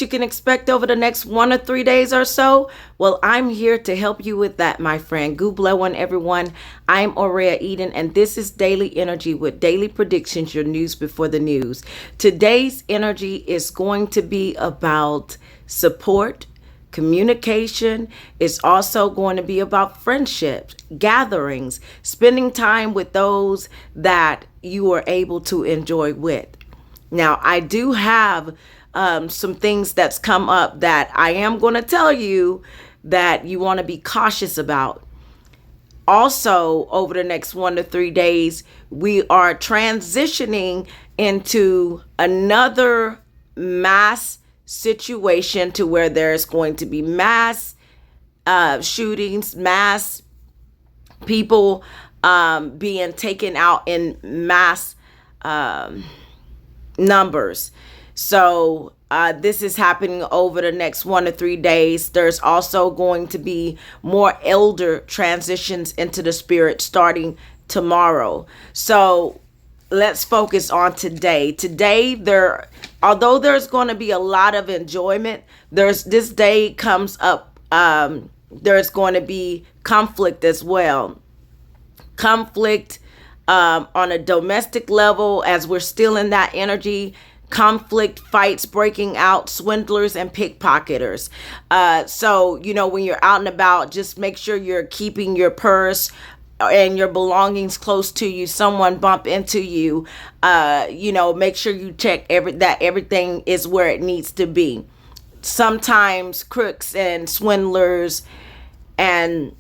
you can expect over the next 1 or 3 days or so? Well, I'm here to help you with that, my friend. Good one, everyone. I'm Aurea Eden, and this is Daily Energy with daily predictions, your news before the news. Today's energy is going to be about support, communication. Is also going to be about friendships, gatherings, spending time with those that you are able to enjoy with. Now, I do have some things that's come up that I am going to tell you that you want to be cautious about. Also, over the next 1 to 3 days, we are transitioning into another mass situation to where there's going to be mass shootings, mass people being taken out in mass numbers. So this is happening over the next 1 to 3 days. There's also going to be more elder transitions into the spirit starting tomorrow. So let's focus on today. Although there's going to be a lot of enjoyment, this day comes up. There's going to be conflict as well. Conflict on a domestic level, as we're still in that energy. Conflict, fights breaking out, swindlers and pickpocketers. So, when you're out and about, just make sure you're keeping your purse and your belongings close to you. Someone bump into you, make sure you check that everything is where it needs to be. Sometimes crooks and swindlers and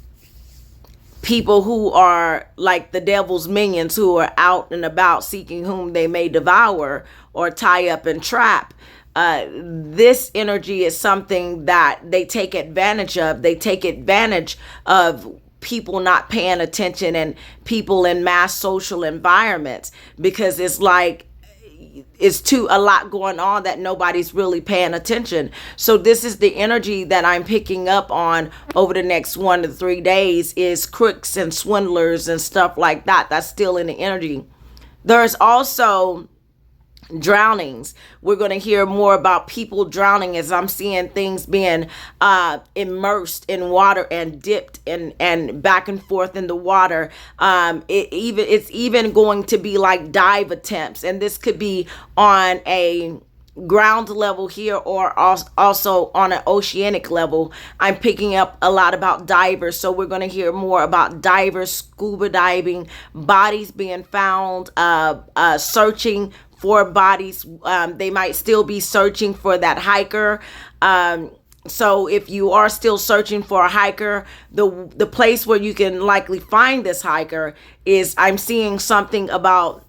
people who are like the devil's minions, who are out and about seeking whom they may devour or tie up and trap. This energy is something that they take advantage of. They take advantage of people not paying attention and people in mass social environments, because it's like a lot going on that nobody's really paying attention. So this is the energy that I'm picking up on over the next 1 to 3 days, is crooks and swindlers and stuff like that. That's still in the energy. There's also drownings. We're going to hear more about people drowning, as I'm seeing things being immersed in water and dipped and back and forth in the water. It's even going to be like dive attempts, and this could be on a ground level here or also on an oceanic level. I'm picking up a lot about divers, so we're going to hear more about divers, scuba diving, bodies being found, searching for bodies. They might still be searching for that hiker. So if you are still searching for a hiker, the place where you can likely find this hiker is, I'm seeing something about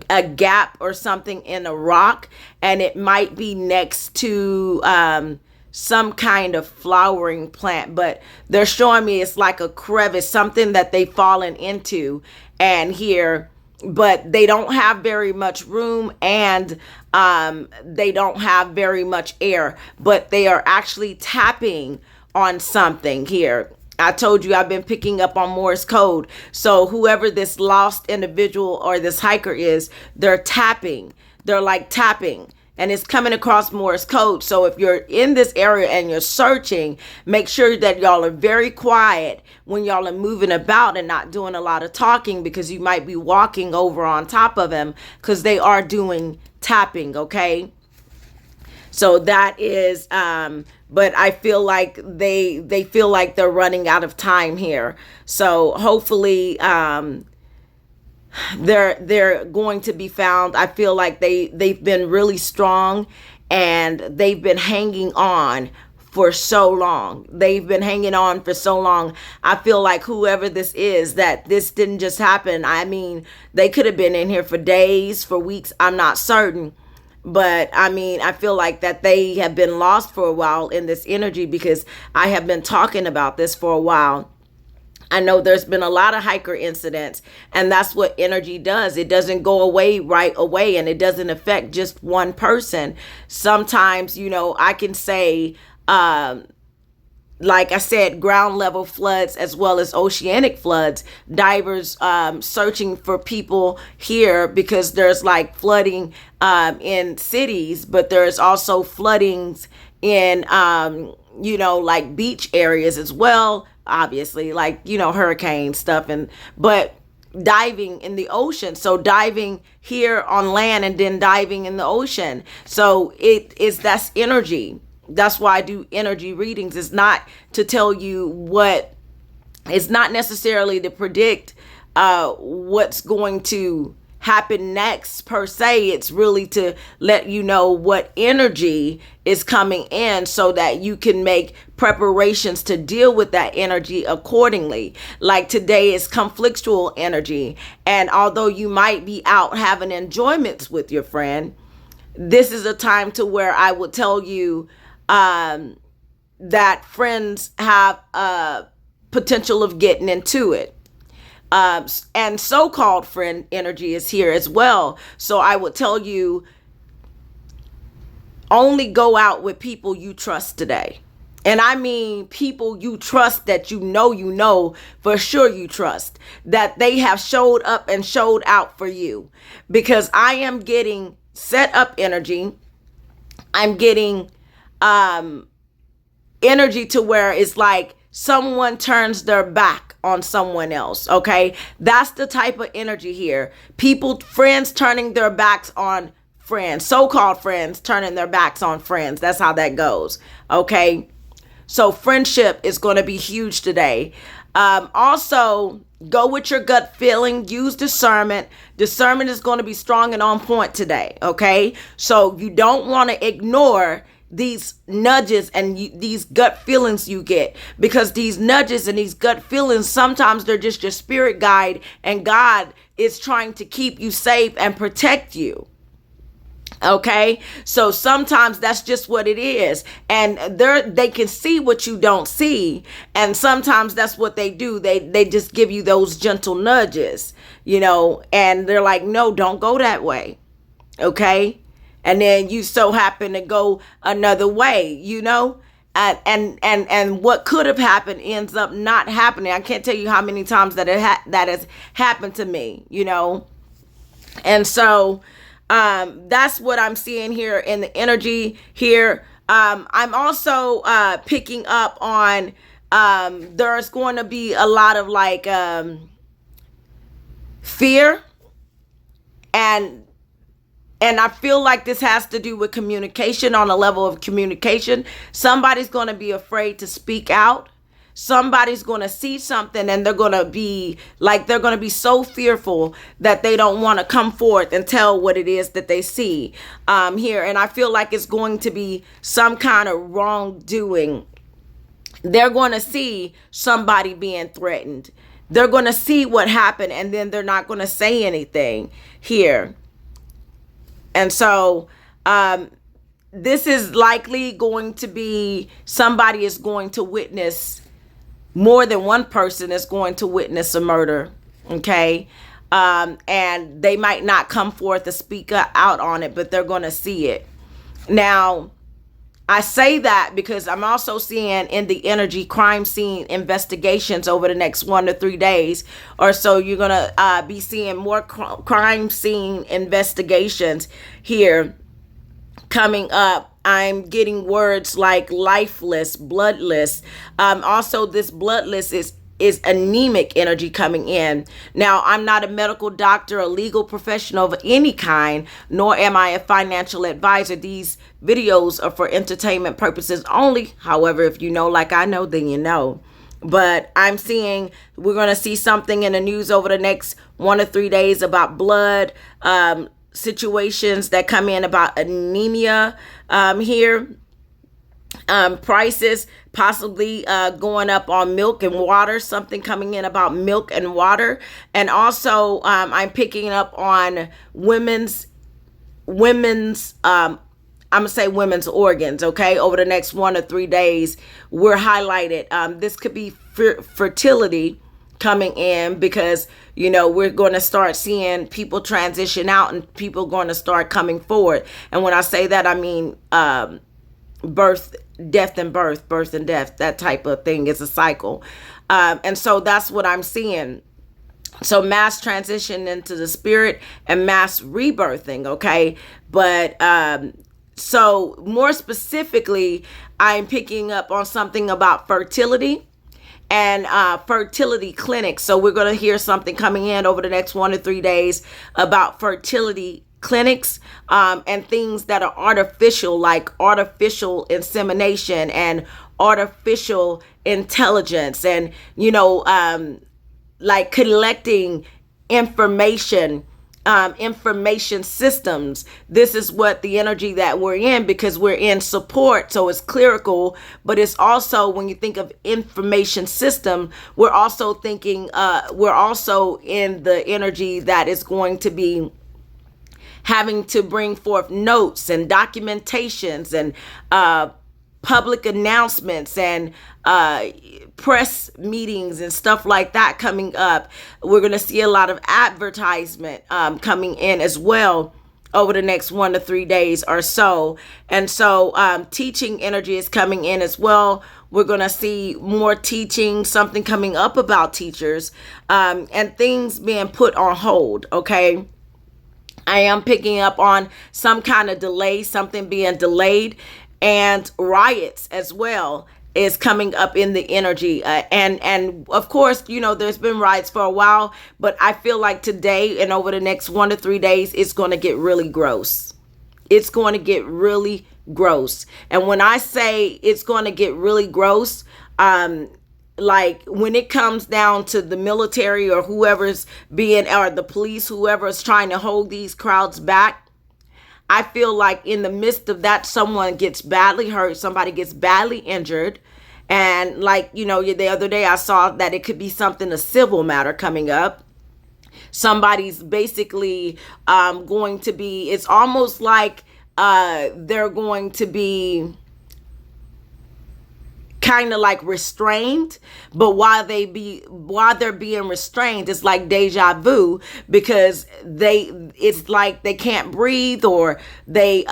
a gap or something in a rock, and it might be next to some kind of flowering plant, but they're showing me it's like a crevice, something that they've fallen into, and here, but they don't have very much room, and they don't have very much air, but they are actually tapping on something here. I told you I've been picking up on Morse code. So whoever this lost individual or this hiker is, they're tapping. They're like tapping. And it's coming across Morse code. So if you're in this area and you're searching, make sure that y'all are very quiet when y'all are moving about and not doing a lot of talking, because you might be walking over on top of them, because they are doing tapping, okay? So that is, but I feel like they feel like they're running out of time here. So hopefully, they're going to be found. I feel like they've been really strong, and they've been hanging on for so long. They've been hanging on for so long. I feel like whoever this is, that this didn't just happen. I mean, they could have been in here for days, for weeks. I'm not certain. But I mean, I feel like that they have been lost for a while in this energy, because I have been talking about this for a while. I know there's been a lot of hiker incidents, and that's what energy does. It doesn't go away right away, and it doesn't affect just one person. Sometimes, I can say like I said, ground level floods as well as oceanic floods. Divers searching for people here because there's like flooding in cities, but there's also floodings in like beach areas as well. Obviously, like hurricane stuff, but diving in the ocean. So diving here on land and then diving in the ocean. So that's energy. That's why I do energy readings. It's not to tell you it's not necessarily to predict what's going to happen next per se. It's really to let you know what energy is coming in so that you can make preparations to deal with that energy accordingly. Like today is conflictual energy. And although you might be out having enjoyments with your friend, this is a time to where I will tell you that friends have a potential of getting into it. And so-called friend energy is here as well. So I would tell you, only go out with people you trust today. And I mean people you trust that you know for sure you trust, that they have showed up and showed out for you. Because I am getting set up energy. I'm getting energy to where it's like someone turns their back on someone else. Okay. That's the type of energy here. Friends turning their backs on friends, so-called friends turning their backs on friends. That's how that goes. Okay. So friendship is going to be huge today. Also, go with your gut feeling. Use discernment. Discernment is going to be strong and on point today. Okay. So you don't want to ignore these nudges and these gut feelings you get, because these nudges and these gut feelings, sometimes they're just your spirit guide, and God is trying to keep you safe and protect you. Okay, so sometimes that's just what it is, and they can see what you don't see, and sometimes that's what they do. They just give you those gentle nudges, and they're like, no, don't go that way. Okay. And then you so happen to go another way, and what could have happened ends up not happening. I can't tell you how many times that that has happened to me, And so that's what I'm seeing here in the energy here. I'm also picking up on there's going to be a lot of like fear, and I feel like this has to do with communication, on a level of communication. Somebody's going to be afraid to speak out. Somebody's going to see something and they're going to be so fearful that they don't want to come forth and tell what it is that they see here. And I feel like it's going to be some kind of wrongdoing. They're going to see somebody being threatened. They're going to see what happened, and then they're not going to say anything here. And so this is likely going to be, somebody is going to witness, more than one person is going to witness a murder. Okay. And they might not come forth to speak out on it, but they're going to see it. Now, I say that because I'm also seeing in the energy crime scene investigations over the next 1 to 3 days or so. You're going to be seeing more crime scene investigations here coming up. I'm getting words like lifeless, bloodless. Also, this bloodless is anemic energy coming in. Now, I'm not a medical doctor, a legal professional of any kind, nor am I a financial advisor. These videos are for entertainment purposes only. However, if you know like I know, then you know. But I'm seeing we're going to see something in the news over the next 1 to 3 days about blood situations that come in about anemia here. Prices possibly going up on milk and water, something coming in about milk and water. And also I'm picking up on women's I'm gonna say women's organs. Okay, over the next 1 to 3 days, we're highlighted. This could be fertility coming in, because we're going to start seeing people transition out and people going to start coming forward. And when I say that, I mean birth death and birth, birth and death, that type of thing is a cycle. And so that's what I'm seeing. So mass transition into the spirit and mass rebirthing, okay? But so more specifically, I'm picking up on something about fertility and fertility clinics. So we're going to hear something coming in over the next 1 to 3 days about fertility clinics and things that are artificial, like artificial insemination and artificial intelligence, and like collecting information, information systems. This is what the energy that we're in, because we're in support. So it's clerical, but it's also, when you think of information system, we're also thinking, we're also in the energy that is going to be having to bring forth notes and documentations and public announcements and press meetings and stuff like that coming up. We're going to see a lot of advertisement coming in as well over the next 1 to 3 days or so. And so teaching energy is coming in as well. We're going to see more teaching, something coming up about teachers, and things being put on hold, okay? I am picking up on some kind of delay, something being delayed, and riots as well is coming up in the energy. And of course, there's been riots for a while, but I feel like today and over the next 1 to 3 days, it's going to get really gross. It's going to get really gross. And when I say it's going to get really gross, like when it comes down to the military or whoever's or the police, whoever's trying to hold these crowds back, I feel like in the midst of that, someone gets badly hurt, somebody gets badly injured. And like, the other day I saw that it could be a civil matter coming up. Somebody's basically going to be, it's almost like they're going to be kind of like restrained, but while they're being restrained, it's like deja vu, because it's like they can't breathe, or they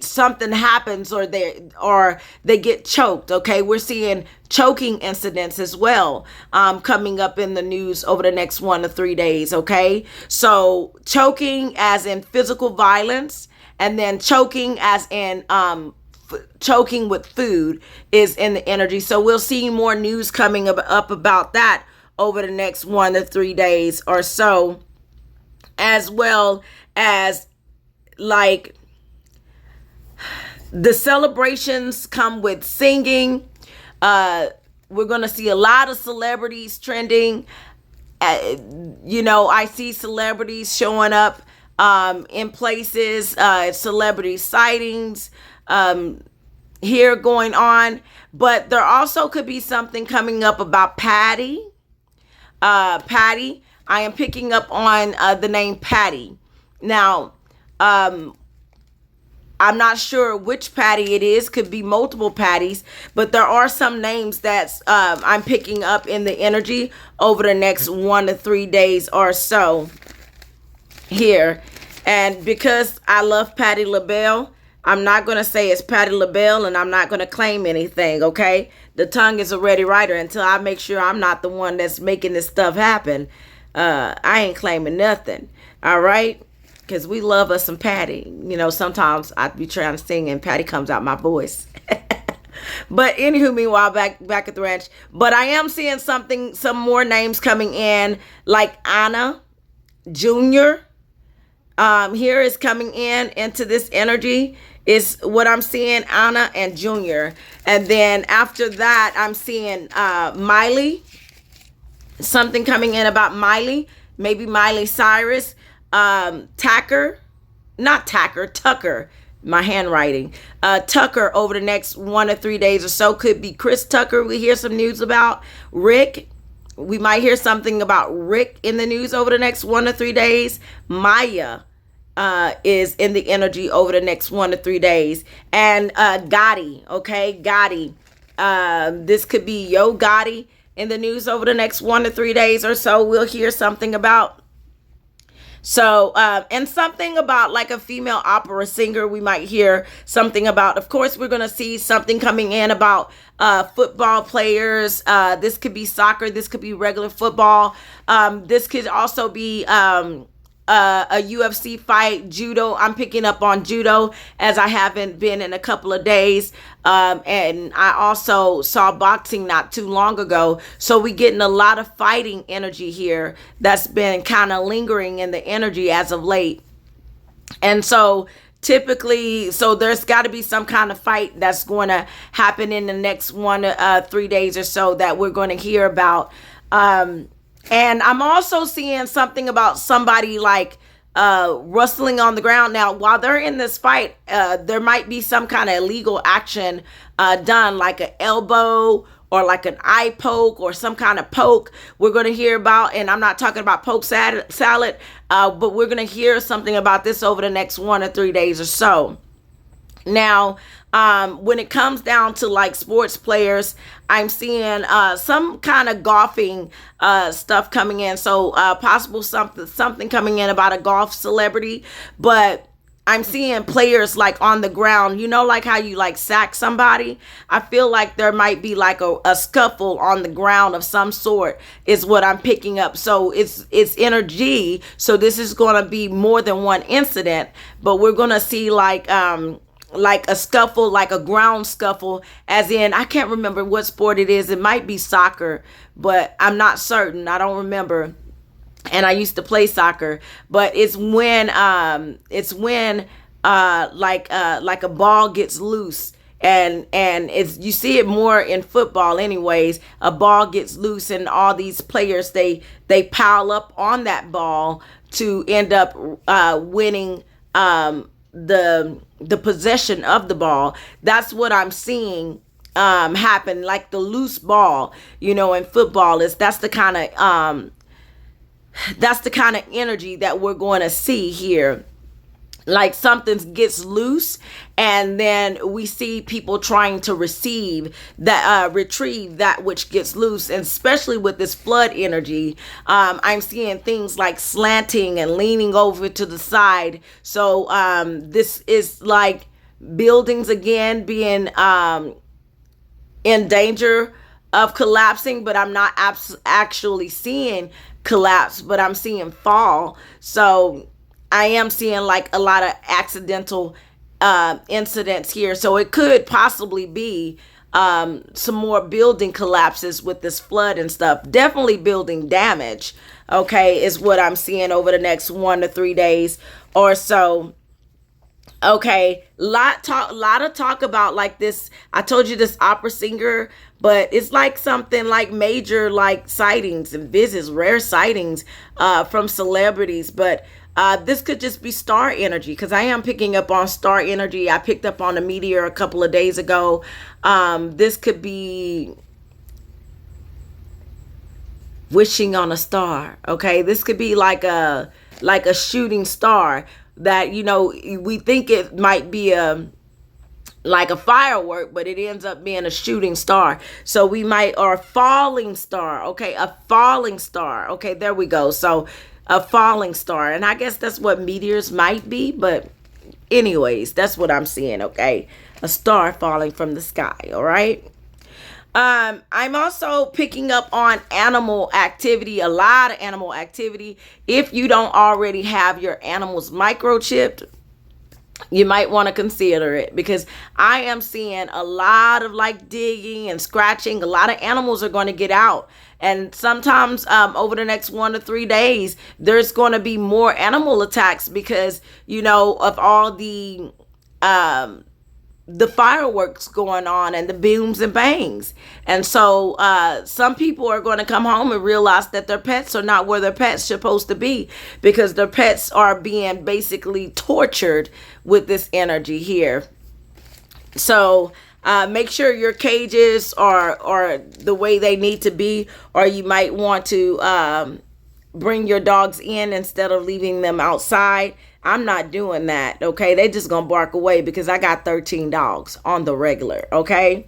something happens, or they get choked. Okay, we're seeing choking incidents as well coming up in the news over the next 1 to 3 days. Okay, so choking as in physical violence, and then choking as in choking with food is in the energy. So we'll see more news coming up about that over the next 1 to 3 days or so, as well as like the celebrations come with singing. We're going to see a lot of celebrities trending. I see celebrities showing up in places, celebrity sightings here going on. But there also could be something coming up about Patty. Patty, I am picking up on the name Patty. Now, I'm not sure which Patty it is. Could be multiple Patties, but there are some names that I'm picking up in the energy over the next 1 to 3 days or so here. And because I love Patti LaBelle, I'm not going to say it's Patti LaBelle, and I'm not going to claim anything, okay? The tongue is a ready writer until I make sure I'm not the one that's making this stuff happen. I ain't claiming nothing, all right? Because we love us some Patty. Sometimes I'd be trying to sing and Patty comes out my voice. But anywho, meanwhile, back at the ranch. But I am seeing some more names coming in, like Anna Jr. Here is coming into this energy. Is what I'm seeing, Anna and Junior. And then after that, I'm seeing Miley. Something coming in about Miley. Maybe Miley Cyrus. Tucker. My handwriting. Tucker over the next 1 to 3 days or so. Could be Chris Tucker. We hear some news about Rick. We might hear something about Rick in the news over the next 1 to 3 days. Maya is in the energy over the next 1 to 3 days. And Gotti, okay? Gotti. This could be Yo Gotti in the news over the next 1 to 3 days or so. We'll hear something about So, and something about like a female opera singer, we might hear something about. Of course, we're going to see something coming in about football players. This could be soccer. This could be regular football. This could also be a UFC fight, judo. I'm picking up on judo as I haven't been in a couple of days. And I also saw boxing not too long ago. So we getting a lot of fighting energy here that's been kind of lingering in the energy as of late. And so typically, so there's got to be some kind of fight that's going to happen in the next 3 days or so that we're going to hear about. And I'm also seeing something about somebody like rustling on the ground. Now, while they're in this fight, there might be some kind of illegal action done, like an elbow or like an eye poke or some kind of poke we're going to hear about. And I'm not talking about poke salad, but we're going to hear something about this over the next 1 or 3 days or so. Now, when it comes down to like sports players, I'm seeing some kind of golfing stuff coming in. So possible something coming in about a golf celebrity, but I'm seeing players like on the ground, like how you like sack somebody. I feel like there might be like a scuffle on the ground of some sort is what I'm picking up. So it's energy. So this is going to be more than one incident, but we're going to see like a scuffle, like a ground scuffle, as in, I can't remember what sport it is. It might be soccer, but I'm not certain. I don't remember. And I used to play soccer, but it's when like a ball gets loose, and it's, you see it more in football anyways. A ball gets loose and all these players, they pile up on that ball to end up winning the possession of the ball. That's what I'm seeing happen, like the loose ball, in football. That's the kind of energy that we're going to see here. Like something gets loose, and then we see people trying to retrieve that which gets loose. And especially with this flood energy, I'm seeing things like slanting and leaning over to the side. So this is like buildings again being in danger of collapsing, but I'm not actually seeing collapse, but I'm seeing fall. So I am seeing like a lot of accidental incidents here. So it could possibly be some more building collapses with this flood and stuff. Definitely building damage, okay, is what I'm seeing over the next 1 to 3 days or so. Okay, lot of talk about like this. I told you this opera singer, but it's like something like major like sightings and visits, rare sightings from celebrities. But this could just be star energy, because I am picking up on star energy. I picked up on a meteor a couple of days ago. This could be wishing on a star. Okay, this could be like a shooting star that, we think it might be like a firework, but it ends up being a shooting star. So we might, or a falling star. Okay, a falling star. Okay, there we go. So a falling star, and I guess that's what meteors might be, but anyways, that's what I'm seeing. Okay, a star falling from the sky. All right. I'm also picking up on animal activity, a lot of animal activity. If you don't already have your animals microchipped, you might want to consider it, because I am seeing a lot of like digging and scratching. A lot of animals are going to get out. And sometimes over the next 1 to 3 days, there's going to be more animal attacks because, of all the fireworks going on and the booms and bangs. And so some people are going to come home and realize that their pets are not where their pets supposed to be, because their pets are being basically tortured with this energy here. So make sure your cages are the way they need to be, or you might want to bring your dogs in instead of leaving them outside. I'm not doing that, okay? They just gonna bark away because I got 13 dogs on the regular, okay?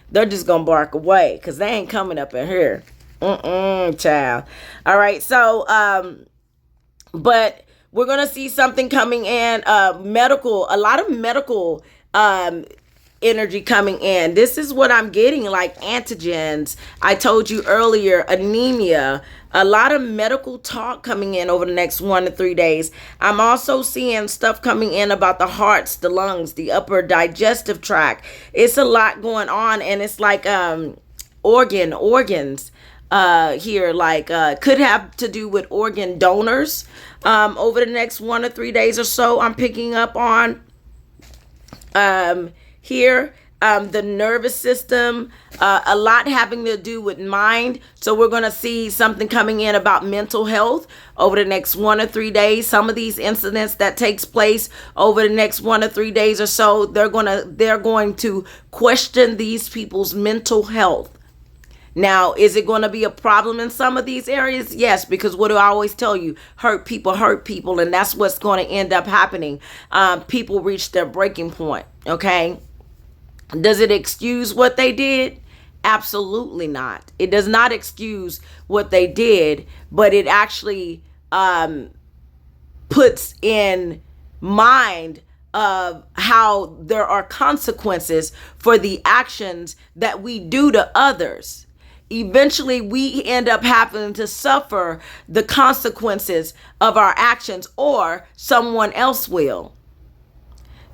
They're just gonna bark away because they ain't coming up in here. Child. All right, so, but we're going to see something coming in, medical, a lot of medical energy coming in. This is what I'm getting, like antigens. I told you earlier, anemia, a lot of medical talk coming in over the next 1 to 3 days. I'm also seeing stuff coming in about the hearts, the lungs, the upper digestive tract. It's a lot going on, and it's like organs here, like could have to do with organ donors over the next 1 or 3 days or so. I'm picking up on here, the nervous system, a lot having to do with mind. So we're going to see something coming in about mental health over the next 1 or 3 days. Some of these incidents that takes place over the next 1 or 3 days or so, they're going to question these people's mental health. Now, is it going to be a problem in some of these areas? Yes, because what do I always tell you? Hurt people, and that's what's going to end up happening. People reach their breaking point, okay? Does it excuse what they did? Absolutely not. It does not excuse what they did, but it actually puts in mind of how there are consequences for the actions that we do to others. Eventually, we end up having to suffer the consequences of our actions, or someone else will.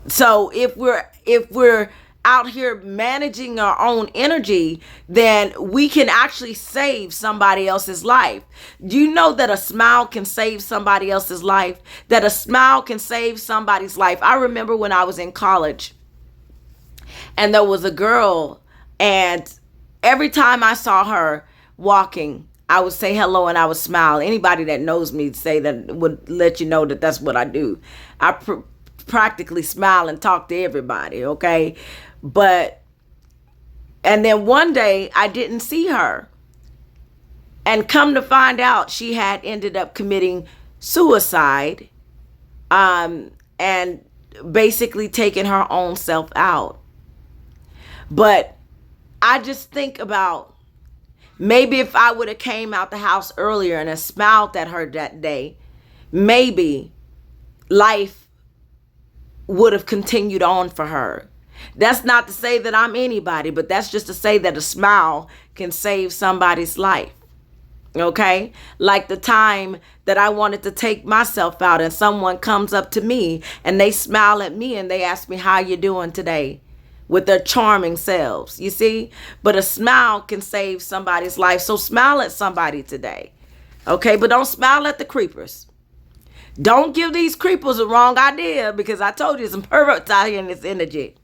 So if we're out here managing our own energy, then we can actually save somebody else's life. Do you know that a smile can save somebody else's life? That a smile can save somebody's life. I remember when I was in college, and there was a girl, and every time I saw her walking, I would say hello and I would smile. Anybody that knows me say that would let you know that that's what I do. I practically smile and talk to everybody, okay? And then one day I didn't see her. And come to find out, she had ended up committing suicide, and basically taking her own self out. But I just think about, maybe if I would have came out the house earlier and smiled at her that day, maybe life would have continued on for her. That's not to say that I'm anybody, but that's just to say that a smile can save somebody's life. Okay? Like the time that I wanted to take myself out, and someone comes up to me and they smile at me and they ask me, how you doing today? With their charming selves, you see? But a smile can save somebody's life. So smile at somebody today. Okay? But don't smile at the creepers. Don't give these creepers the wrong idea, because I told you some perverts out here in this energy.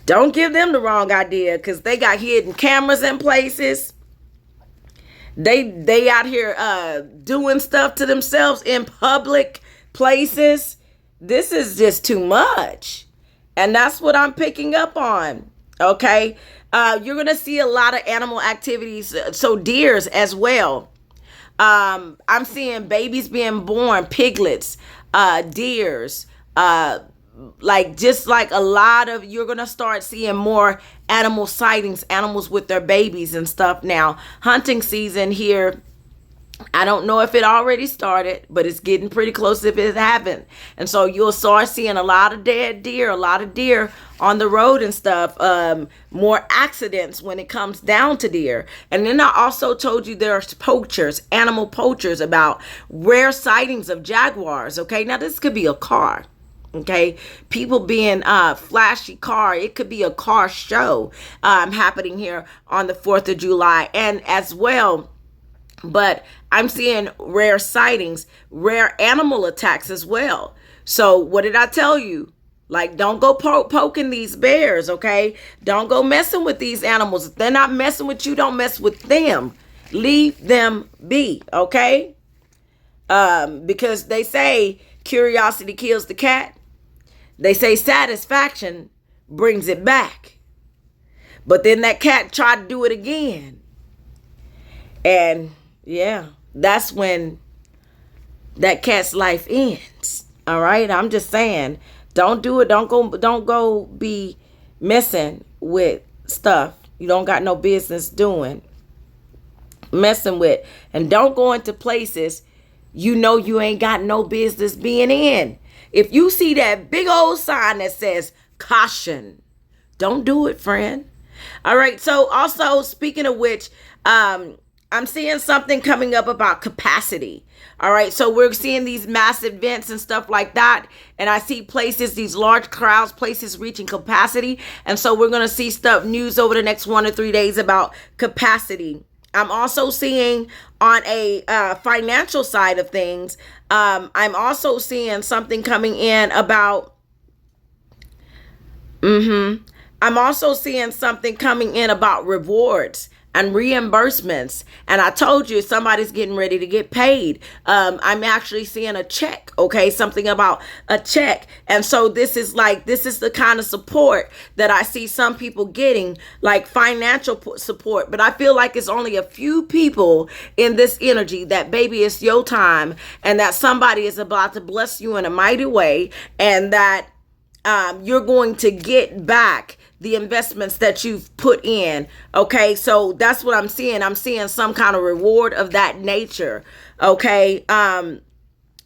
Don't give them the wrong idea, because they got hidden cameras in places. They out here doing stuff to themselves in public places. This is just too much. And that's what I'm picking up on. Okay. You're going to see a lot of animal activities. So deers as well. I'm seeing babies being born, piglets, deers, like just like a lot of, you're going to start seeing more animal sightings, animals with their babies and stuff. Now, hunting season here, I don't know if it already started, but it's getting pretty close if it haven't. And so you'll start seeing a lot of dead deer, a lot of deer on the road and stuff. More accidents when it comes down to deer. And then I also told you there's poachers, animal poachers, about rare sightings of jaguars. Okay, now this could be a car. Okay, people being flashy car. It could be a car show happening here on the 4th of July, and as well. But I'm seeing rare sightings, rare animal attacks as well. So what did I tell you? Like, don't go poking these bears, okay? Don't go messing with these animals. If they're not messing with you, don't mess with them. Leave them be, okay? Because they say curiosity kills the cat. They say satisfaction brings it back. But then that cat tried to do it again. And yeah, that's when that cat's life ends. All right. I'm just saying, don't do it. Don't go be messing with stuff you don't got no business doing, messing with. And don't go into places you know you ain't got no business being in. If you see that big old sign that says caution, don't do it, friend. All right. So also, speaking of which, I'm seeing something coming up about capacity. All right. So we're seeing these massive events and stuff like that. And I see places, these large crowds, places reaching capacity. And so we're going to see news over the next 1 or 3 days about capacity. I'm also seeing on a financial side of things, I'm also seeing something coming in about, I'm also seeing something coming in about rewards and reimbursements. And I told you somebody's getting ready to get paid. I'm actually seeing a check, okay? Something about a check. And so this is the kind of support that I see some people getting, like financial support. But I feel like it's only a few people in this energy that, baby, it's your time, and that somebody is about to bless you in a mighty way, and that you're going to get back the investments that you've put in. Okay. So that's what I'm seeing. I'm seeing some kind of reward of that nature. Okay.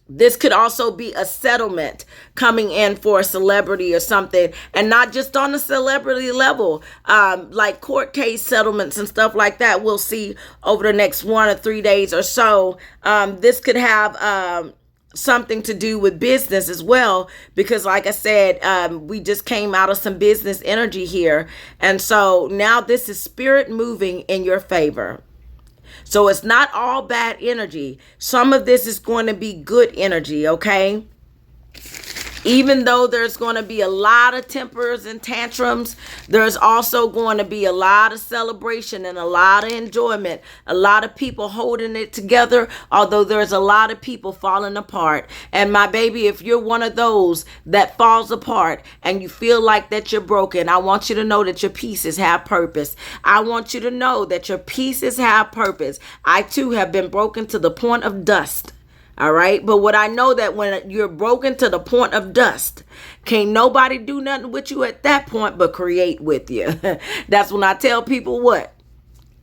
This could also be a settlement coming in for a celebrity or something, and not just on the celebrity level, like court case settlements and stuff like that. We'll see over the next 1 or 3 days or so. This could have, something to do with business as well, because like I said, we just came out of some business energy here. And so now this is spirit moving in your favor. So it's not all bad energy. Some of this is going to be good energy, okay? Even though there's going to be a lot of tempers and tantrums, there's also going to be a lot of celebration and a lot of enjoyment. A lot of people holding it together, although there's a lot of people falling apart. And my baby, if you're one of those that falls apart and you feel like that you're broken, I want you to know that your pieces have purpose. I want you to know that your pieces have purpose. I too have been broken to the point of dust. All right. But what I know, that when you're broken to the point of dust, can't nobody do nothing with you at that point but create with you. That's when I tell people what?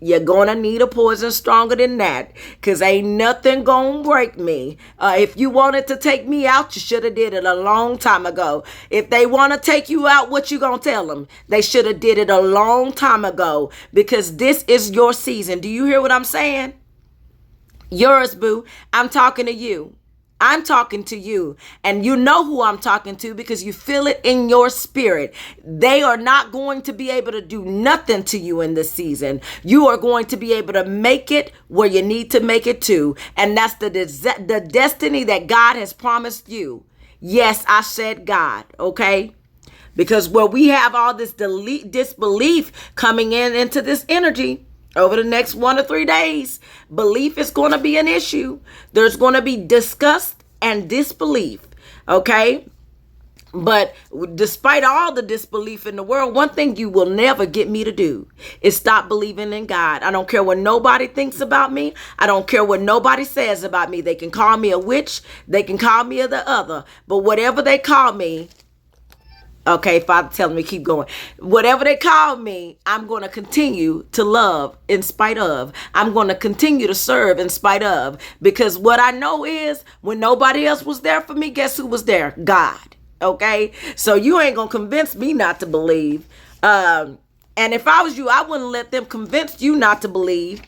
You're going to need a poison stronger than that, because ain't nothing going to break me. If you wanted to take me out, you should have did it a long time ago. If they want to take you out, what you going to tell them? They should have did it a long time ago, because this is your season. Do you hear what I'm saying? Yours, boo. I'm talking to you. I'm talking to you. And you know who I'm talking to, because you feel it in your spirit. They are not going to be able to do nothing to you in this season. You are going to be able to make it where you need to make it to. And that's the destiny that God has promised you. Yes, I said God, okay? Because where we have all this disbelief coming into this energy, over the next 1 or 3 days, belief is going to be an issue. There's going to be disgust and disbelief. Okay. But despite all the disbelief in the world, one thing you will never get me to do is stop believing in God. I don't care what nobody thinks about me. I don't care what nobody says about me. They can call me a witch. They can call me the other. But whatever they call me, okay, Father, tell me keep going. Whatever they call me, I'm going to continue to love in spite of. I'm going to continue to serve in spite of. Because what I know is, when nobody else was there for me, guess who was there? God. Okay? So you ain't going to convince me not to believe. And if I was you, I wouldn't let them convince you not to believe.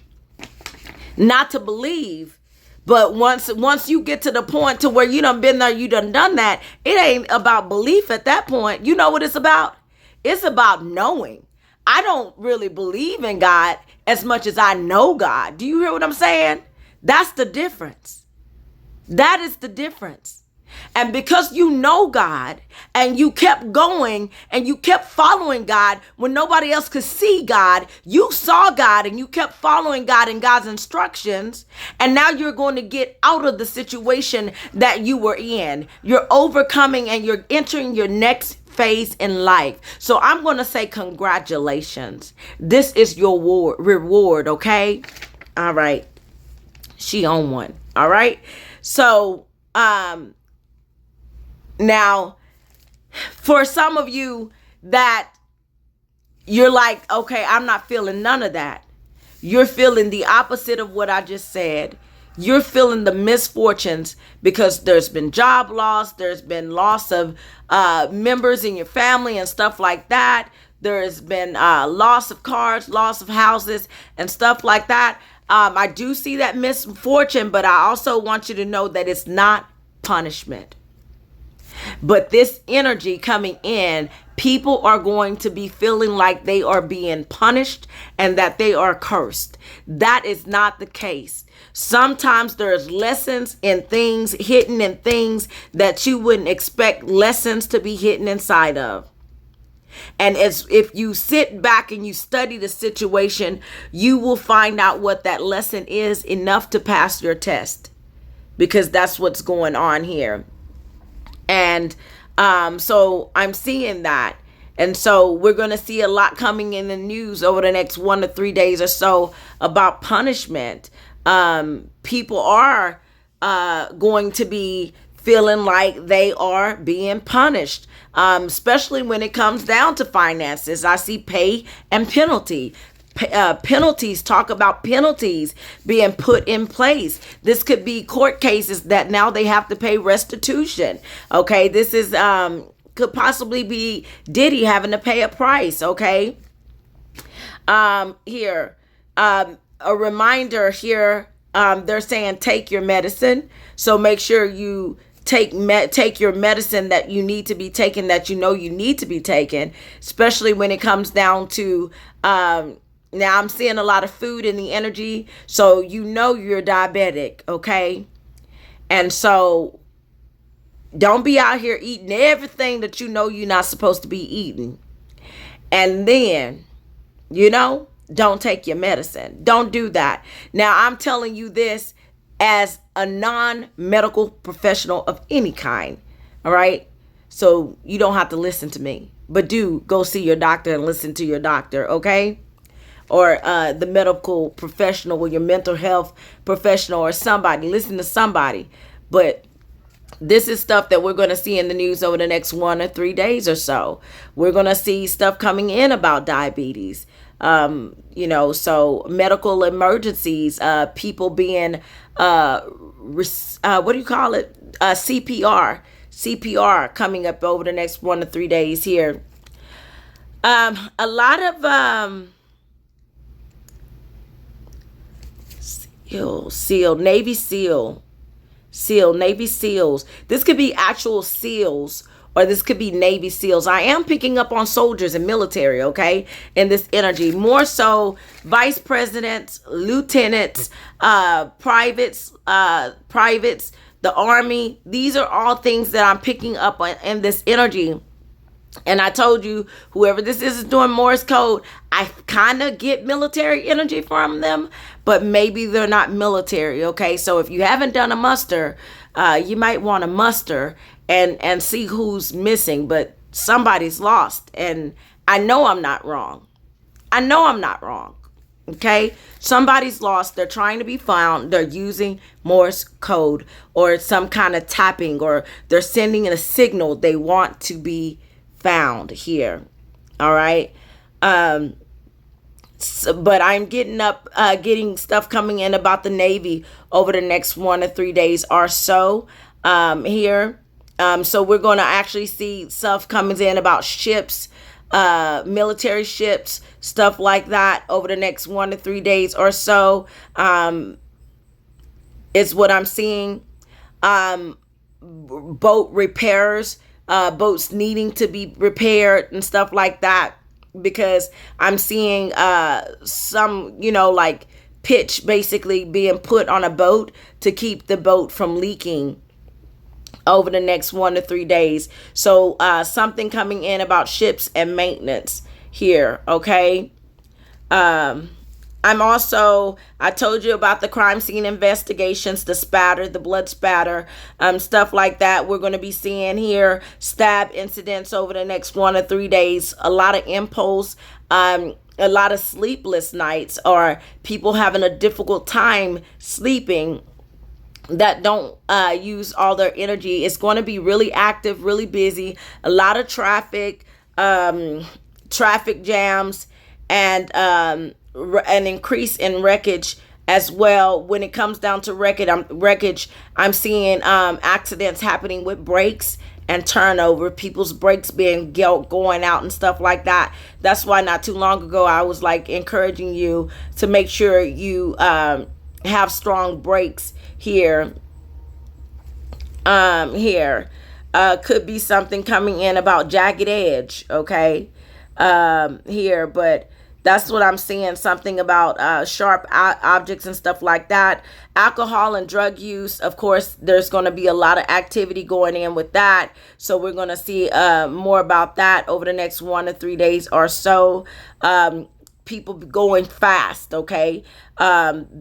Not to believe. But once you get to the point to where you done been there, you done that, it ain't about belief at that point. You know what it's about? It's about knowing. I don't really believe in God as much as I know God. Do you hear what I'm saying? That's the difference. That is the difference. And because you know God and you kept going and you kept following God when nobody else could see God, you saw God and you kept following God and God's instructions. And now you're going to get out of the situation that you were in. You're overcoming and you're entering your next phase in life. So I'm going to say congratulations. This is your reward. Okay. All right. She on one. All right. So, now, for some of you that you're like, okay, I'm not feeling none of that. You're feeling the opposite of what I just said. You're feeling the misfortunes because there's been job loss, there's been loss of members in your family and stuff like that. There's been loss of cars, loss of houses, and stuff like that. I do see that misfortune, but I also want you to know that it's not punishment. But this energy coming in, people are going to be feeling like they are being punished and that they are cursed. That is not the case. Sometimes there's lessons in things, hidden in things that you wouldn't expect lessons to be hidden inside of. And as if you sit back and you study the situation, you will find out what that lesson is, enough to pass your test, because that's what's going on here. And so I'm seeing that. And so we're going to see a lot coming in the news over the next 1 to 3 days or so about punishment. People are going to be feeling like they are being punished, especially when it comes down to finances. I see pay and penalty. Penalties, talk about penalties being put in place. This could be court cases that now they have to pay restitution. Okay, this is could possibly be Diddy having to pay a price. Okay, here a reminder here. They're saying take your medicine, so make sure you take your medicine that you need to be taken, that you know you need to be taken, especially when it comes down to now I'm seeing a lot of food in the energy, so you know you're diabetic, okay? And so don't be out here eating everything that you know you're not supposed to be eating. And then, don't take your medicine. Don't do that. Now, I'm telling you this as a non-medical professional of any kind, all right? So you don't have to listen to me, but do go see your doctor and listen to your doctor, okay? Or the medical professional or your mental health professional or somebody. Listen to somebody. But this is stuff that we're going to see in the news over the next 1 or 3 days or so. We're going to see stuff coming in about diabetes. So medical emergencies, people being, what do you call it? CPR coming up over the next 1 to 3 days here. A lot of, Navy SEALs. This could be actual SEALs, or this could be Navy SEALs. I am picking up on soldiers and military, okay, in this energy. More so vice presidents, lieutenants, privates, the Army. These are all things that I'm picking up on in this energy. And I told you, whoever this is doing Morse code, I kind of get military energy from them, but maybe they're not military, okay? So if you haven't done a muster, you might want to muster and see who's missing, but somebody's lost. And I know I'm not wrong. Okay? Somebody's lost. They're trying to be found. They're using Morse code or some kind of tapping, or they're sending a signal they want to be found here. All right. But I'm getting stuff coming in about the Navy over the next 1 to 3 days or so here. So we're going to actually see stuff coming in about ships, military ships, stuff like that over the next 1 to 3 days or so. It's what I'm seeing. Boat repairs. Boats needing to be repaired and stuff like that, because I'm seeing some, like pitch basically being put on a boat to keep the boat from leaking over the next 1 to 3 days. So something coming in about ships and maintenance here, okay? I told you about the crime scene investigations, the spatter, the blood spatter, stuff like that. We're going to be seeing here stab incidents over the next 1 or 3 days. A lot of impulse, a lot of sleepless nights, or people having a difficult time sleeping that don't use all their energy. It's going to be really active, really busy. A lot of traffic jams, and an increase in wreckage as well. When it comes down to wreckage, I'm seeing accidents happening with brakes and turnover, people's brakes being going out and stuff like that. That's why not too long ago I was like encouraging you to make sure you have strong brakes here. Here could be something coming in about jagged edge, okay? Here, but that's what I'm seeing, something about sharp objects and stuff like that. Alcohol and drug use, of course, there's going to be a lot of activity going in with that. So we're going to see more about that over the next 1 to 3 days or so. People going fast, okay?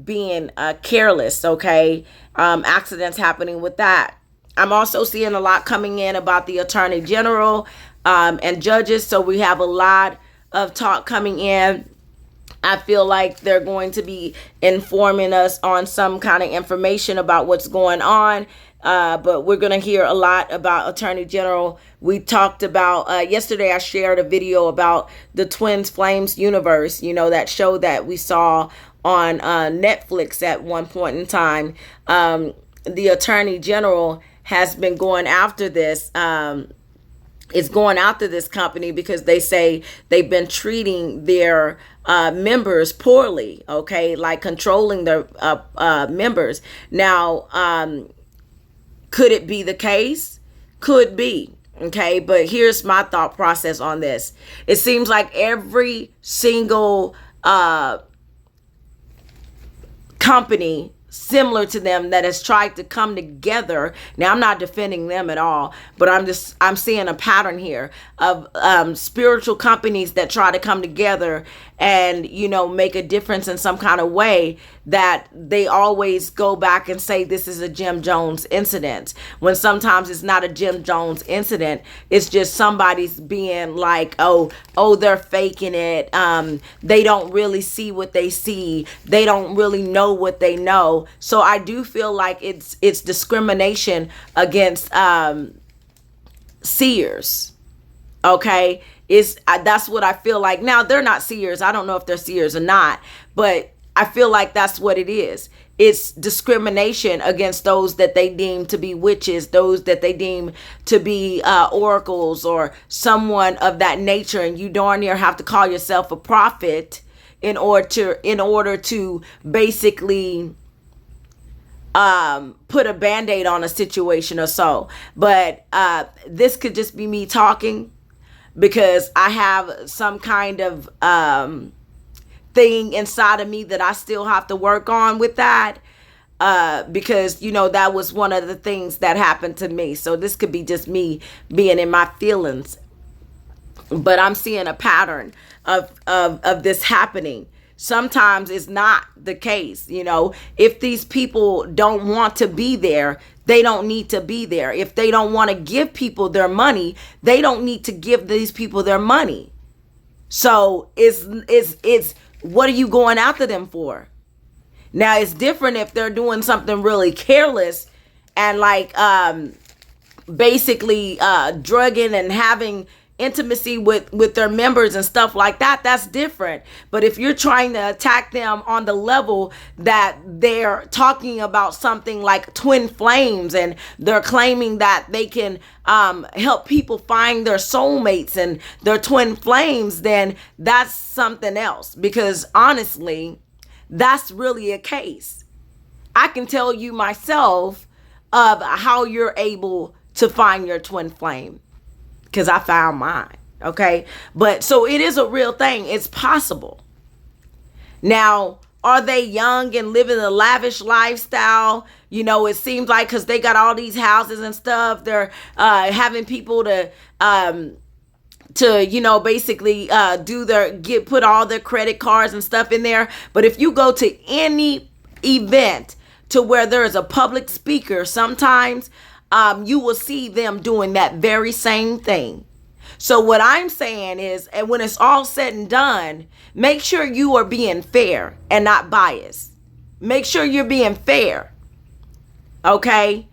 Being careless, okay? Accidents happening with that. I'm also seeing a lot coming in about the Attorney General and judges. So we have a lot of talk coming in. I feel like they're going to be informing us on some kind of information about what's going on. But we're going to hear a lot about Attorney General. We talked about, yesterday I shared a video about the Twin Flames universe, you know, that show that we saw on Netflix at one point in time. The Attorney General has been going after this. Is going after this company because they say they've been treating their members poorly, okay, like controlling their members. Now, could it be the case? Could be, okay, but here's my thought process on this. It seems like every single company similar to them that has tried to come together. Now, I'm not defending them at all, but I'm seeing a pattern here of spiritual companies that try to come together and, you know, make a difference in some kind of way, that they always go back and say this is a Jim Jones incident, when sometimes it's not a Jim Jones incident. It's just somebody's being like, oh, they're faking it. They don't really see what they see. They don't really know what they know. So I do feel like it's discrimination against seers. Okay, that's what I feel like. Now, they're not seers. I don't know if they're seers or not, but I feel like that's what it is. It's discrimination against those that they deem to be witches, those that they deem to be oracles or someone of that nature, and you darn near have to call yourself a prophet in order to basically put a band-aid on a situation or so. But this could just be me talking, because I have some kind of thing inside of me that I still have to work on with that, because, you know, that was one of the things that happened to me. So this could be just me being in my feelings, but I'm seeing a pattern of this happening. Sometimes it's not the case. You know, if these people don't want to be there, they don't need to be there. If they don't want to give people their money, they don't need to give these people their money. So it's what are you going after them for? Now, it's different if they're doing something really careless and like basically drugging and having intimacy with their members and stuff like that. That's different. But if you're trying to attack them on the level that they're talking about something like twin flames, and they're claiming that they can help people find their soulmates and their twin flames, then that's something else. Because honestly, that's really a case. I can tell you myself of how you're able to find your twin flame, because I found mine. Okay. But so it is a real thing. It's possible. Now, are they young and living a lavish lifestyle? You know, it seems like, because they got all these houses and stuff, they're having people to you know, basically put all their credit cards and stuff in there. But if you go to any event to where there is a public speaker, sometimes you will see them doing that very same thing. So what I'm saying is, and when it's all said and done, make sure you are being fair and not biased. Make sure you're being fair. Okay?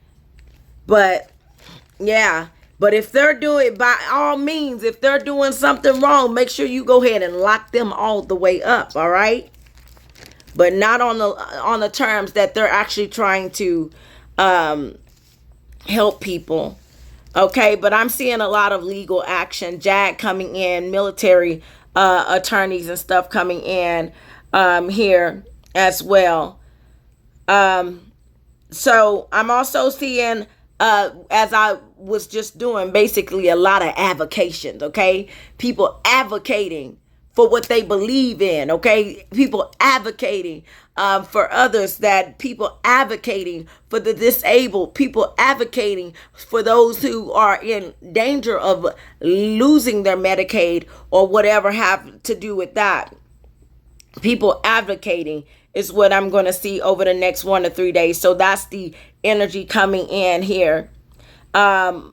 But yeah, but if they're doing, by all means, if they're doing something wrong, make sure you go ahead and lock them all the way up. All right? but not on the terms that they're actually trying to help people. Okay, but I'm seeing a lot of legal action, JAG coming in, military attorneys and stuff coming in here as well. So I'm also seeing, as I was just doing, basically a lot of avocations, okay? People advocating for what they believe in, okay? People advocating for others, that people advocating for the disabled, people advocating for those who are in danger of losing their Medicaid or whatever have to do with that. People advocating is what I'm going to see over the next 1 to 3 days. So that's the energy coming in here. I'm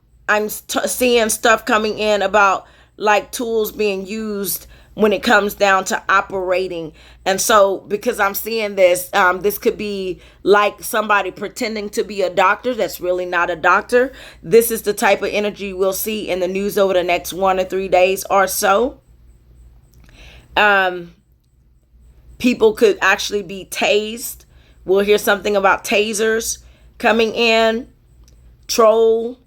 seeing stuff coming in about like tools being used when it comes down to operating. And so because I'm seeing this, this could be like somebody pretending to be a doctor that's really not a doctor. This is the type of energy we'll see in the news over the next 1 to 3 days or so. People could actually be tased. We'll hear something about tasers coming in. Troll.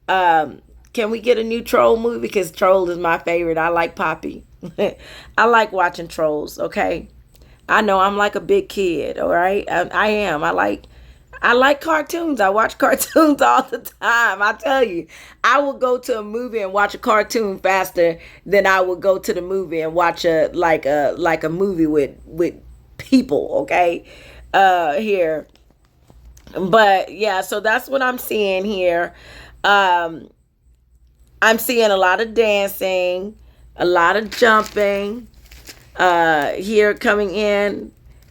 Can we get a new Troll movie? Because Troll is my favorite. I like Poppy. I like watching Trolls, okay? I know I'm like a big kid, all right? I am. I like cartoons. I watch cartoons all the time. I tell you, I will go to a movie and watch a cartoon faster than I would go to the movie and watch a movie with people, okay? Here. But yeah, so that's what I'm seeing here. I'm seeing a lot of dancing, a lot of jumping here coming in.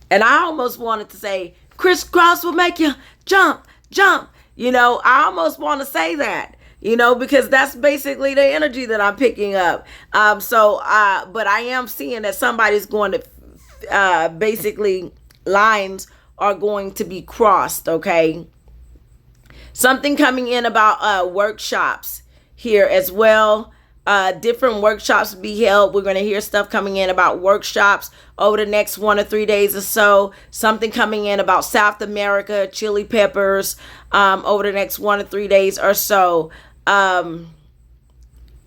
And I almost wanted to say, crisscross will make you jump, jump. I almost want to say that, because that's basically the energy that I'm picking up. But I am seeing that somebody's going to, basically, lines are going to be crossed, okay? Something coming in about workshops here as well. Different workshops be held. We're going to hear stuff coming in about workshops over the next 1 or 3 days or so. Something coming in about South America, chili peppers, over the next 1 or 3 days or so.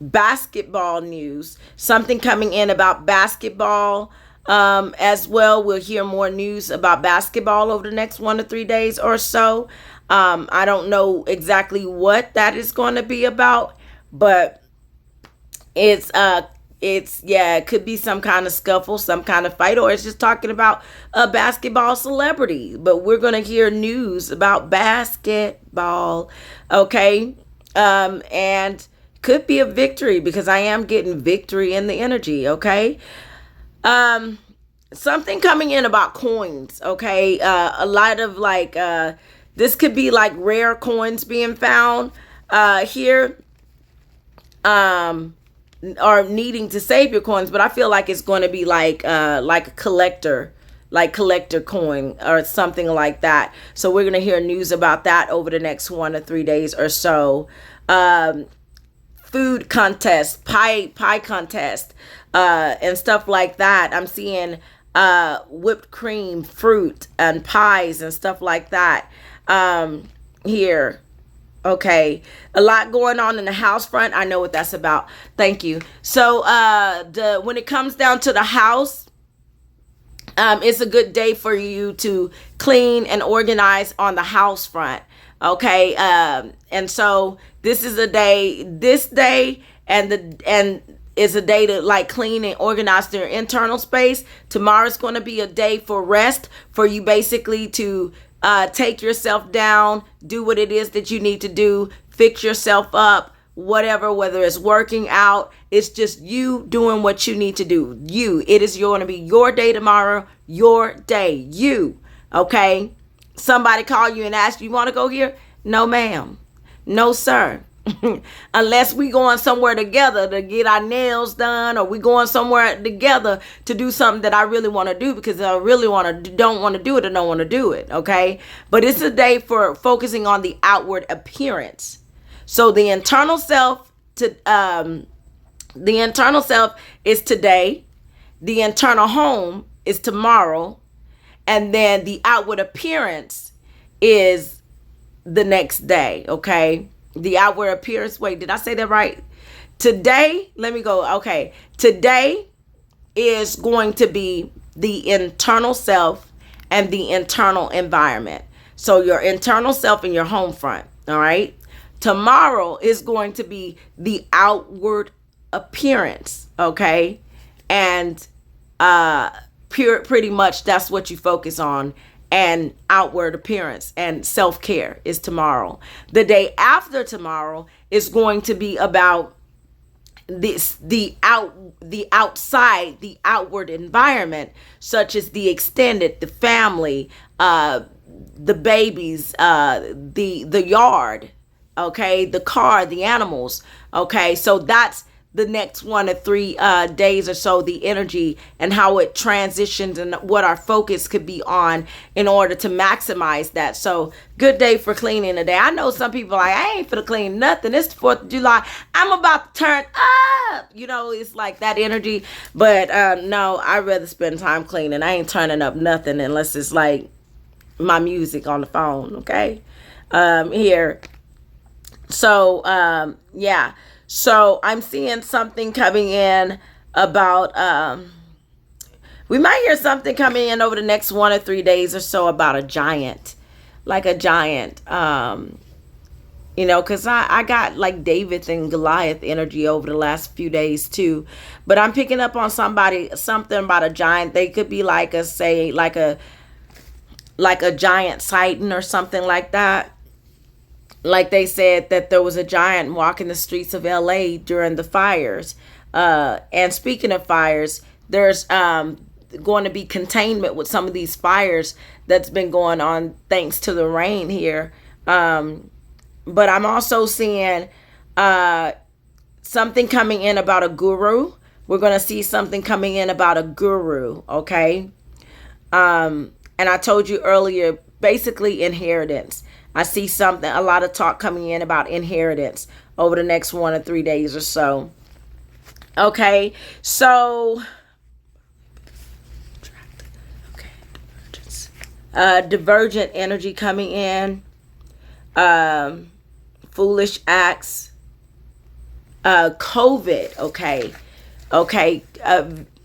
Basketball news. Something coming in about basketball as well. We'll hear more news about basketball over the next 1 to 3 days or so. I don't know exactly what that is going to be about, but it could be some kind of scuffle, some kind of fight, or it's just talking about a basketball celebrity. But we're going to hear news about basketball, okay? And could be a victory, because I am getting victory in the energy, okay? Something coming in about coins, okay? A lot of this could be like rare coins being found here. Or needing to save your coins, but I feel like it's going to be like a collector coin or something like that. So we're going to hear news about that over the next 1 to 3 days or so. Food contest, pie contest, and stuff like that. I'm seeing whipped cream, fruit, and pies and stuff like that here. Okay, a lot going on in the house front. I know what that's about. Thank you. So when it comes down to the house, it's a good day for you to clean and organize on the house front. Okay, and so this is a day. This day and is a day to like clean and organize their internal space. Tomorrow's going to be a day for rest, for you basically to take yourself down, do what it is that you need to do, fix yourself up, whatever, whether it's working out, it's just you doing what you need to do. It is going to be your day tomorrow, your day, you, okay? Somebody call you and ask you want to go here? No, ma'am. No, sir. Unless we going somewhere together to get our nails done, or we going somewhere together to do something that I really want to do, because I really don't want to do it, or don't want to do it, okay? But it's a day for focusing on the outward appearance. So the internal self is today, the internal home is tomorrow, And then the outward appearance is the next day, okay? The outward appearance, wait, did I say that right? Today, let me go. Okay. Today is going to be the internal self and the internal environment. So your internal self and your home front, all right? Tomorrow is going to be the outward appearance, okay? And pretty much that's what you focus on, and outward appearance and self-care is tomorrow. The day after tomorrow is going to be about the outside, the outward environment, such as the extended, the family, the babies, the yard, okay, the car, the animals, okay. So that's the next 1 to 3 days or so, the energy and how it transitions and what our focus could be on in order to maximize that. So good day for cleaning today. I know some people are like, I ain't finna clean nothing. It's the 4th of July. I'm about to turn up. You know, it's like that energy. But no, I'd rather spend time cleaning. I ain't turning up nothing unless it's like my music on the phone, okay? Here. So, yeah. So I'm seeing something coming in about, we might hear something coming in over the next 1 or 3 days or so about a giant, like a giant, you know, because I got like David and Goliath energy over the last few days too. But I'm picking up on something about a giant. They could be like like a giant Titan or something like that. Like they said that there was a giant walking the streets of LA during the fires. And speaking of fires, there's going to be containment with some of these fires that's been going on thanks to the rain here. But I'm also seeing something coming in about a guru. We're going to see something coming in about a guru, okay? And I told you earlier, basically inheritance. I see a lot of talk coming in about inheritance over the next 1 or 3 days or so. Okay, so divergent energy coming in, foolish acts, COVID, okay,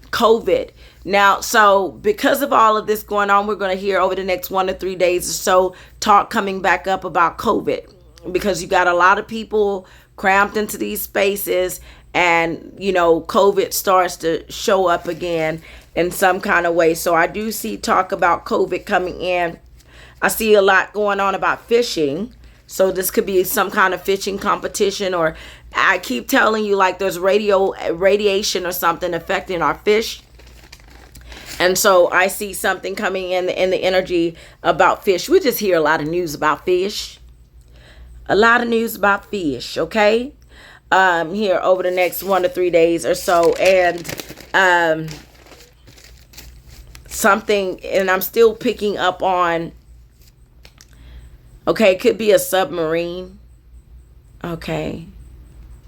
COVID. Now, so because of all of this going on, we're going to hear over the next 1 to 3 days or so talk coming back up about COVID, because you got a lot of people cramped into these spaces, and you know, COVID starts to show up again in some kind of way. So I do see talk about COVID coming in. I see a lot going on about fishing. So this could be some kind of fishing competition, or I keep telling you, like, there's radiation or something affecting our fish. And so I see something coming in the energy about fish. We just hear a lot of news about fish. A lot of news about fish, okay? Here over the next 1 to 3 days or so. And something, and I'm still picking up on, okay, it could be a submarine. Okay.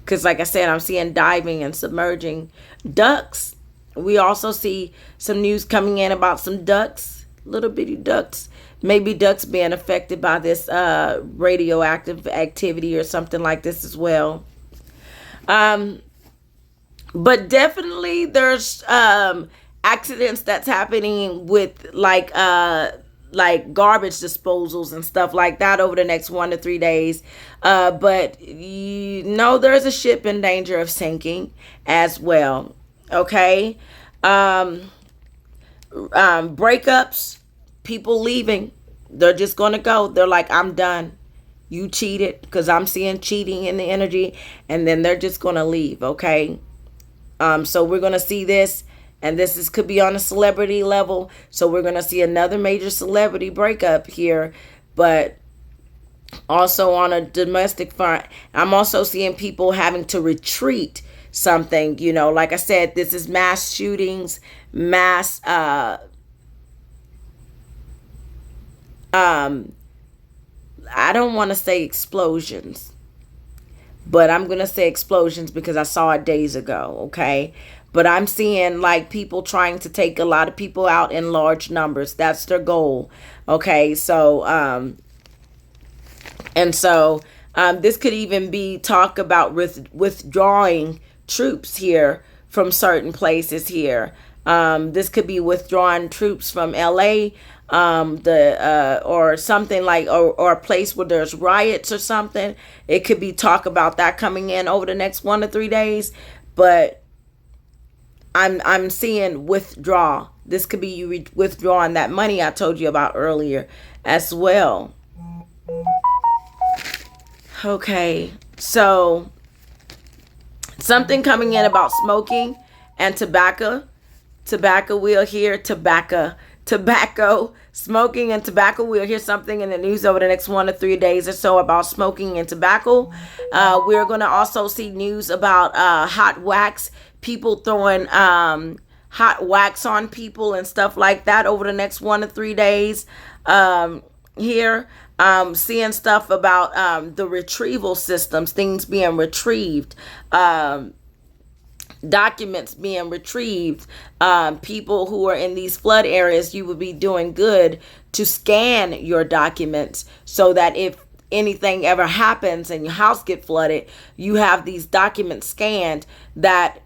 Because like I said, I'm seeing diving and submerging ducks. We also see some news coming in about some ducks, little bitty ducks. Maybe ducks being affected by this radioactive activity or something like this as well. But definitely there's accidents that's happening with like garbage disposals and stuff like that over the next 1 to 3 days. But you know, there's a ship in danger of sinking as well. Okay. Breakups, people leaving. They're just going to go. They're like, I'm done. You cheated, because I'm seeing cheating in the energy, and then they're just going to leave. Okay. So we're going to see this, and could be on a celebrity level. So we're going to see another major celebrity breakup here, but also on a domestic front. I'm also seeing people having to retreat something, you know, like I said, this is mass shootings, I don't want to say explosions, but I'm gonna say explosions because I saw it days ago. Okay, but I'm seeing like people trying to take a lot of people out in large numbers. That's their goal. Okay, so and so this could even be talk about withdrawing troops here from certain places here. This could be withdrawing troops from LA, the or something like, or a place where there's riots or something. It could be talk about that coming in over the next 1 to 3 days. But I'm seeing withdraw. This could be you withdrawing that money I told you about earlier as well. Okay, so something coming in about smoking and tobacco. We'll hear tobacco, smoking and tobacco. We'll hear something in the news over the next 1 to 3 days or so about smoking and tobacco. We're going to also see news about hot wax, people throwing hot wax on people and stuff like that over the next 1 to 3 days. Here, seeing stuff about the retrieval systems, things being retrieved. Documents being retrieved. People who are in these flood areas, you would be doing good to scan your documents so that if anything ever happens and your house get flooded, you have these documents scanned, that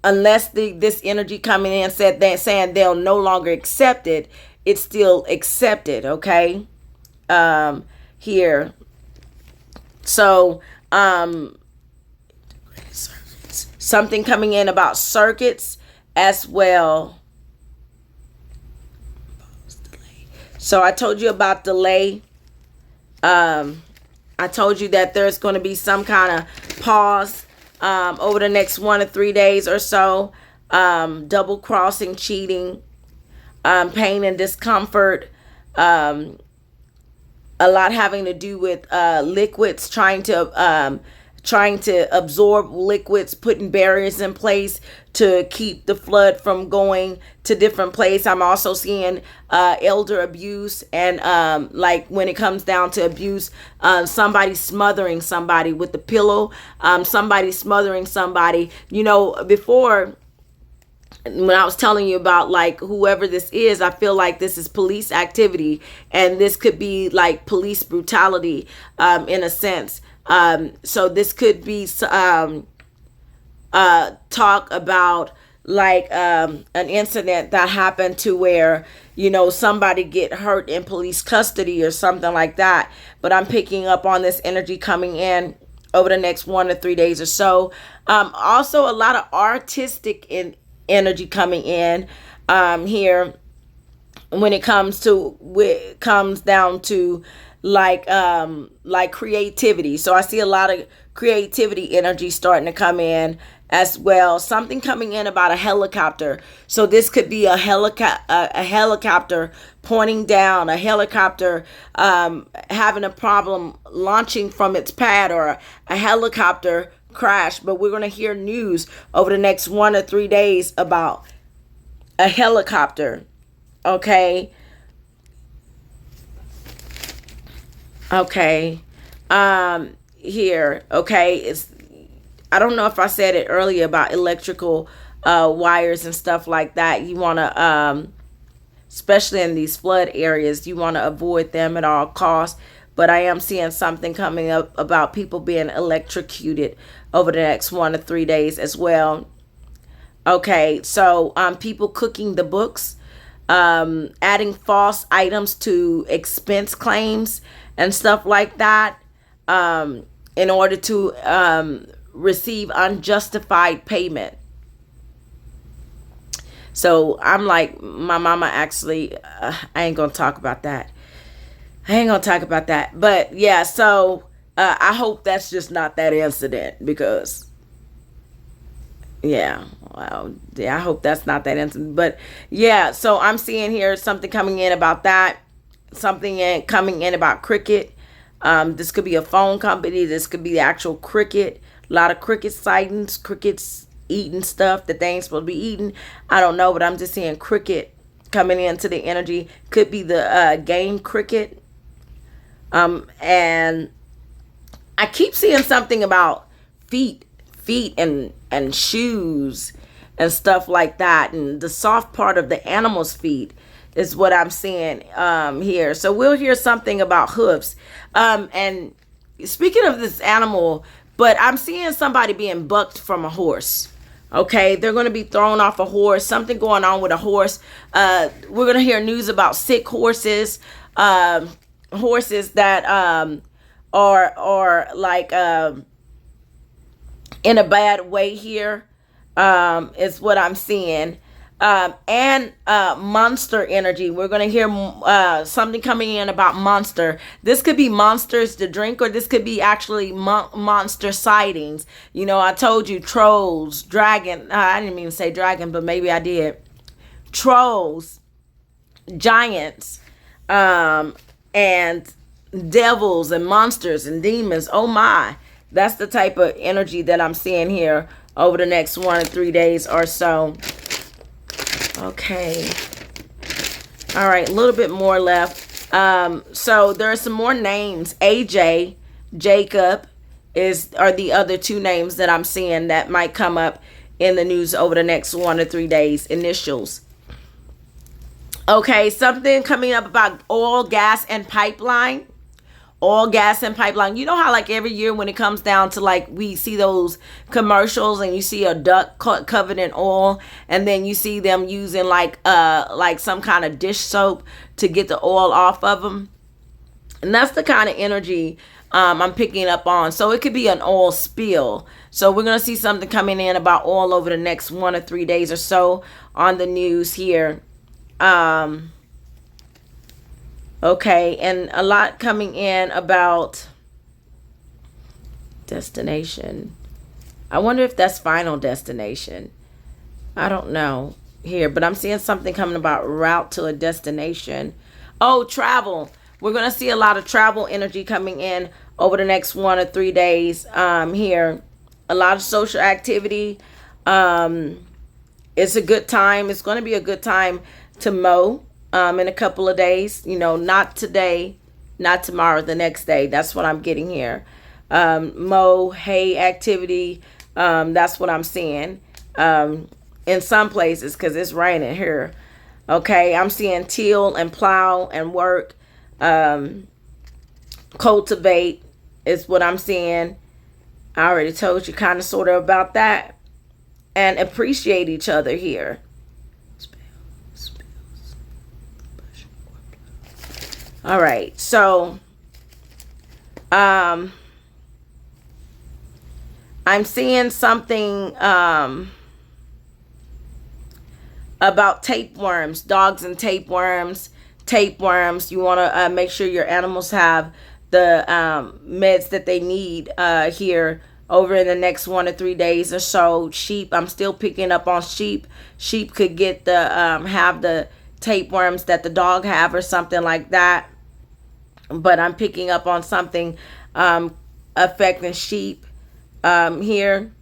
unless this energy coming in saying they'll no longer accept it, it's still accepted. Okay, here. So something coming in about circuits as well. So I told you about delay. I told you that there's going to be some kind of pause over the next 1 to 3 days or so. Double crossing, cheating, pain and discomfort. A lot having to do with liquids, trying to absorb liquids, putting barriers in place to keep the flood from going to different places. I'm also seeing elder abuse, and like when it comes down to abuse, somebody smothering somebody with the pillow, somebody smothering somebody. You know, before, when I was telling you about like whoever this is, I feel like this is police activity, and this could be like police brutality in a sense. So this could be talk about like an incident that happened to where, you know, somebody get hurt in police custody or something like that. But I'm picking up on this energy coming in over the next 1 to 3 days or so. Also a lot of artistic energy coming in here when it comes down to like creativity. So I see a lot of creativity energy starting to come in as well. Something coming in about a helicopter. So this could be a helicopter pointing down, a helicopter having a problem launching from its pad, or a helicopter crash. But we're going to hear news over the next 1 to 3 days about a helicopter. Okay. Here. Okay. I don't know if I said it earlier about electrical wires and stuff like that. You want to, especially in these flood areas, you want to avoid them at all costs. But I am seeing something coming up about people being electrocuted over the next 1 to 3 days as well. Okay, so people cooking the books, adding false items to expense claims and stuff like that, in order to receive unjustified payment. So I'm like, my mama actually, I ain't gonna talk about that. But yeah, so I hope that's just not that incident, because yeah, well, yeah, I hope that's not that incident. But yeah, so I'm seeing here something coming in about that, coming in about Cricket. This could be a phone company. This could be the actual Cricket. A lot of Cricket sightings, crickets eating stuff that they ain't supposed to be eating. I don't know, but I'm just seeing Cricket coming into the energy. Could be the game Cricket. And I keep seeing something about feet and shoes and stuff like that, and the soft part of the animal's feet is what I'm seeing here. So we'll hear something about hoofs. And speaking of this animal, but I'm seeing somebody being bucked from a horse. Okay, they're going to be thrown off a horse. Something going on with a horse. We're going to hear news about sick horses, horses that are like in a bad way here. Is what I'm seeing. And monster energy. We're going to hear something coming in about monster. This could be monsters to drink, or this could be actually monster sightings. You know, I told you trolls, dragon. I didn't mean to say dragon, but maybe I did. Trolls, giants, and devils and monsters and demons. Oh my. That's the type of energy that I'm seeing here over the next 1 or 3 days or so. Okay. All right, a little bit more left. So there are some more names. AJ, Jacob are the other two names that I'm seeing that might come up in the news over the next 1 or 3 days. Initials. Okay, something coming up about oil, gas, and pipeline. Oil, gas, and pipeline. You know how like every year when it comes down to like we see those commercials and you see a duck covered in oil, and then you see them using like some kind of dish soap to get the oil off of them. And that's the kind of energy I'm picking up on. So it could be an oil spill. So we're going to see something coming in about oil over the next 1 or 3 days or so on the news here. Okay, and a lot coming in about destination. I wonder if that's Final Destination. I don't know here, but I'm seeing something coming about route to a destination. Oh, travel. We're going to see a lot of travel energy coming in over the next 1 or 3 days here. A lot of social activity. It's a good time. It's going to be a good time to mow. In a couple of days, you know, not today, not tomorrow, the next day. That's what I'm getting here. Mow, hay activity. That's what I'm seeing in some places because it's raining here. Okay, I'm seeing till and plow and work. Cultivate is what I'm seeing. I already told you kind of sort of about that. And appreciate each other here. All right, so I'm seeing something about tapeworms, dogs and tapeworms. Tapeworms, you want to make sure your animals have the meds that they need here over in the next 1 or 3 days or so. Sheep, I'm still picking up on sheep. Sheep could get the have the tapeworms that the dog have or something like that. But I'm picking up on something affecting sheep here.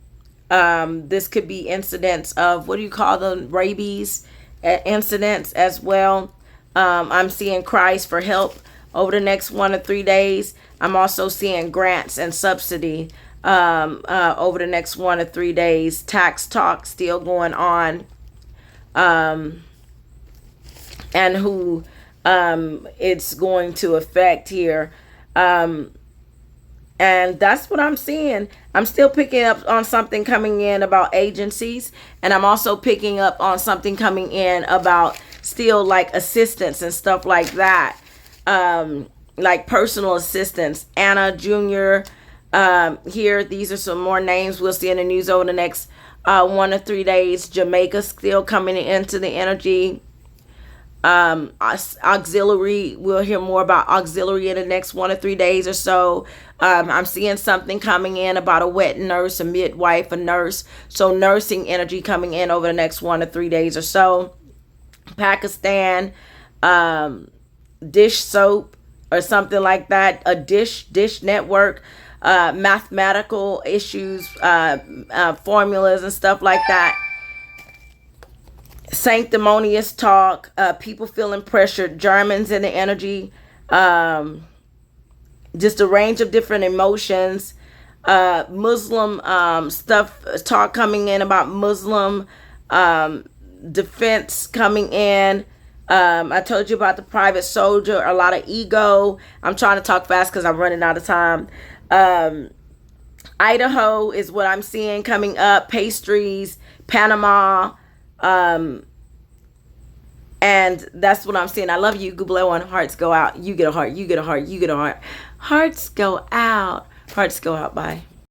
This could be incidents of, what do you call them? Rabies incidents as well. I'm seeing cries for help over the next 1 or 3 days. I'm also seeing grants and subsidy over the next 1 or 3 days. Tax talk still going on. And who it's going to affect here. And that's what I'm seeing. I'm still picking up on something coming in about agencies. And I'm also picking up on something coming in about still like assistance and stuff like that. Like personal assistance. Anna Jr. Here, these are some more names we'll see in the news over the next 1 or 3 days. Jamaica still coming into the energy. Auxiliary, we'll hear more about auxiliary in the next 1 or 3 days or so. I'm seeing something coming in about a wet nurse, a midwife, a nurse. So nursing energy coming in over the next 1 or 3 days or so. Pakistan, dish soap or something like that. A dish network, mathematical issues, formulas and stuff like that. Sanctimonious talk, people feeling pressured, Germans in the energy, just a range of different emotions. Muslim stuff, talk coming in about Muslim defense coming in. I told you about the private soldier, a lot of ego. I'm trying to talk fast because I'm running out of time. Idaho is what I'm seeing coming up. Pastries, Panama. And that's what I'm seeing. I love you, Google One. Hearts go out. You get a heart. You get a heart. You get a heart. Hearts go out. Hearts go out. Bye.